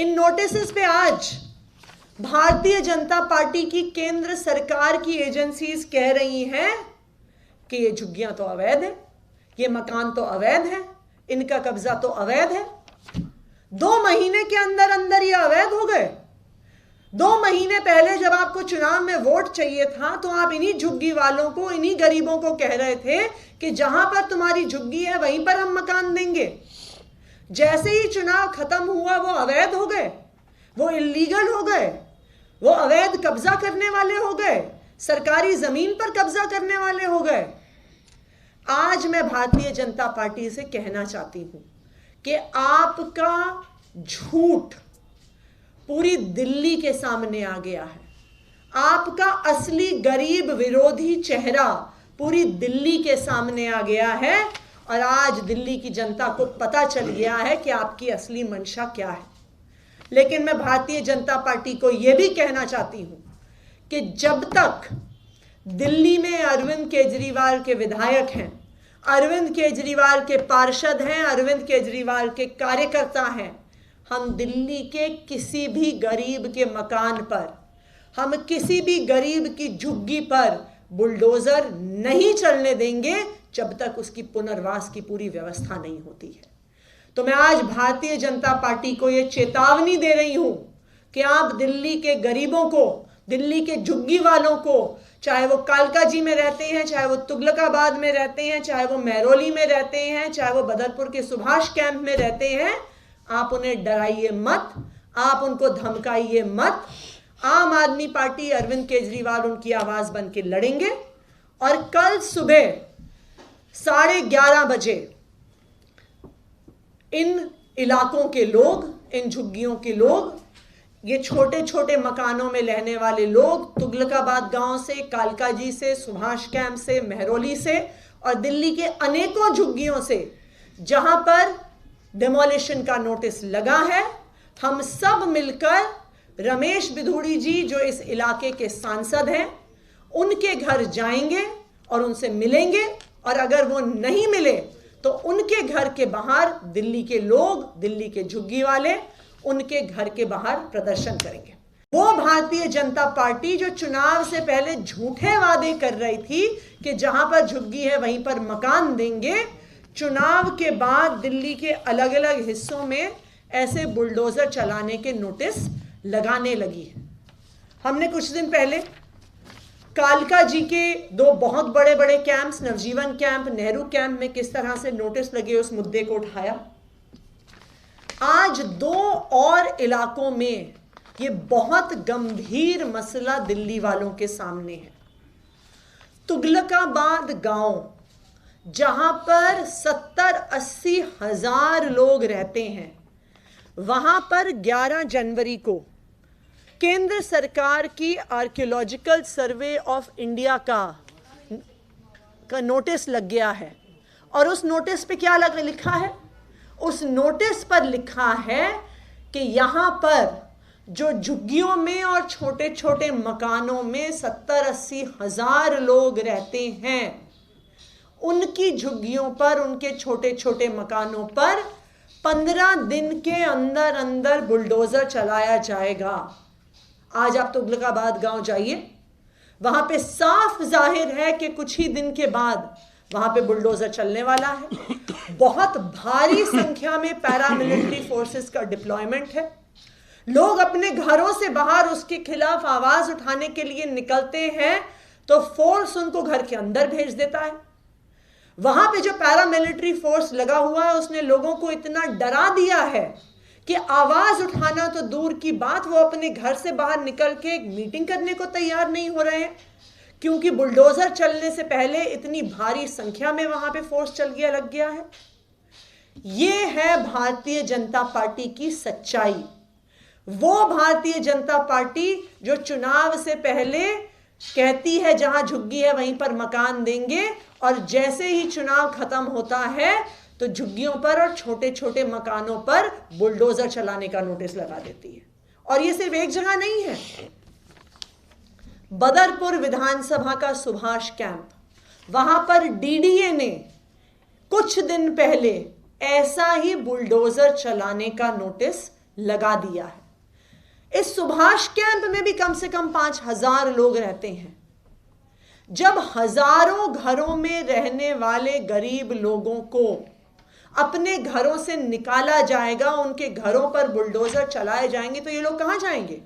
इन notice पे आज Bharatiya Janata party की केंद्र सरकार की एजेंसीज कह रही हैं कि ये झुग्गियां तो अवैध है, ये मकान तो अवैध है, इनका कब्जा तो अवैध है। 2 महीने के अंदर अंदर ये अवैध हो गए। 2 महीने पहले जब आपको चुनाव में वोट चाहिए था तो आप इन्हीं झुग्गी वालों को, इन्हीं गरीबों को कह रहे थे कि जहां पर तुम्हारी झुग्गी है वहीं पर हम मकान देंगे। जैसे ही चुनाव खत्म हुआ वो अवैध हो गए, वो इल्लीगल हो गए, वो अवैध कब्जा करने वाले हो गए, सरकारी जमीन पर कब्जा करने वाले हो गए। आज मैं भारतीय जनता पार्टी से कहना चाहती हूं कि आपका झूठ पूरी दिल्ली के सामने आ गया है। आपका असली गरीब विरोधी चेहरा पूरी दिल्ली के सामने आ गया है और आज दिल्ली की जनता को पता चल गया है कि आपकी असली मंशा क्या है। लेकिन मैं भारतीय जनता पार्टी को यह भी कहना चाहती हूं कि जब तक दिल्ली में अरविंद केजरीवाल के विधायक हैं, अरविंद केजरीवाल के पार्षद हैं, अरविंद केजरीवाल के कार्यकर्ता हैं, हम दिल्ली के किसी भी गरीब के मकान पर, हम किसी भी गरीब की झुग्गी पर बुलडोजर नहीं चलने देंगे जब तक उसकी पुनर्वास की पूरी व्यवस्था नहीं होती है। तो मैं आज भारतीय जनता पार्टी को यह चेतावनी दे रही हूं कि आप दिल्ली के गरीबों को, दिल्ली के झुग्गी वालों को, चाहे वो कालकाजी में रहते हैं, चाहे वो तुगलकाबाद में रहते हैं, चाहे वो महरौली में रहते हैं, चाहे वो बदरपुर के सुभाष कैंप में रहते हैं, आप उन्हें डराइए मत, आप उनको धमकाइए मत। आम आदमी पार्टी, अरविंद केजरीवाल उनकी आवाज बन के लड़ेंगे और कल सुबह 11:30 बजे इन इलाकों के लोग, इन झुग्गियों के लोग, ये छोटे छोटे मकानों में रहने वाले लोग तुगलकाबाद गांव से, कालकाजी से, सुभाष कैंप से, महरौली से और दिल्ली के अनेकों झुग्गियों से जहां पर डिमोलिशन का नोटिस लगा है, हम सब मिलकर रमेश बिधूड़ी जी जो इस इलाके के सांसद हैं उनके घर जाएंगे और उनसे मिलेंगे और अगर वो नहीं मिले तो उनके घर के बाहर दिल्ली के लोग, दिल्ली के झुग्गी वाले उनके घर के बाहर प्रदर्शन करेंगे। वो भारतीय जनता पार्टी जो चुनाव से पहले झूठे वादे कर रही थी कि जहां पर झुग्गी है वहीं पर मकान देंगे, चुनाव के बाद दिल्ली के अलग अलग हिस्सों में ऐसे बुलडोजर चलाने के नोटिस लगाने लगी है। हमने कुछ दिन पहले कालका जी के 2 बहुत बड़े बड़े कैंप्स, नवजीवन कैंप, नेहरू कैंप में किस तरह से नोटिस लगे उस मुद्दे को उठाया। आज 2 और इलाकों में ये बहुत गंभीर मसला दिल्ली वालों के सामने है। तुगलकाबाद गांव जहां पर 70-80 हजार लोग रहते हैं, वहां पर 11 जनवरी को केंद्र सरकार की आर्कियोलॉजिकल सर्वे ऑफ इंडिया का नोटिस लग गया है। और उस नोटिस पे क्या लिखा है? उस नोटिस पर लिखा है कि यहां पर जो झुग्गियों में और छोटे छोटे मकानों में 70-80 हजार लोग रहते हैं, उनकी झुग्गियों पर, उनके छोटे छोटे मकानों पर 15 दिन के अंदर अंदर बुलडोजर चलाया जाएगा। आज आप तुगलकाबाद गांव जाइए, वहां पे साफ जाहिर है कि कुछ ही दिन के बाद वहां पे बुलडोजर चलने वाला है। बहुत भारी संख्या में पैरामिलिट्री फोर्सेस का डिप्लॉयमेंट है। लोग अपने घरों से बाहर उसके खिलाफ आवाज उठाने के लिए निकलते हैं तो फोर्स उनको घर के अंदर भेज देता है। वहां पे जो पैरामिलिट्री फोर्स लगा हुआ है उसने लोगों को इतना डरा दिया है कि आवाज उठाना तो दूर की बात, वो अपने घर से बाहर निकल के एक मीटिंग करने को तैयार नहीं हो रहे हैं, क्योंकि बुलडोजर चलने से पहले इतनी भारी संख्या में वहां पे फोर्स लग गया है। ये है भारतीय जनता पार्टी की सच्चाई। वो भारतीय जनता पार्टी जो चुनाव से पहले कहती है जहां झुग्गी है वहीं पर मकान देंगे, और जैसे ही चुनाव खत्म होता है तो झुग्गियों पर और छोटे छोटे मकानों पर बुलडोजर चलाने का नोटिस लगा देती है। और ये सिर्फ एक जगह नहीं है, बदरपुर विधानसभा का सुभाष कैंप, वहां पर डीडीए ने कुछ दिन पहले ऐसा ही बुलडोजर चलाने का नोटिस लगा दिया है। इस सुभाष कैंप में भी कम से कम 5,000 लोग रहते हैं। जब हजारों घरों में रहने वाले गरीब लोगों को अपने घरों से निकाला जाएगा, उनके घरों पर बुलडोजर चलाए जाएंगे, तो ये लोग कहां जाएंगे?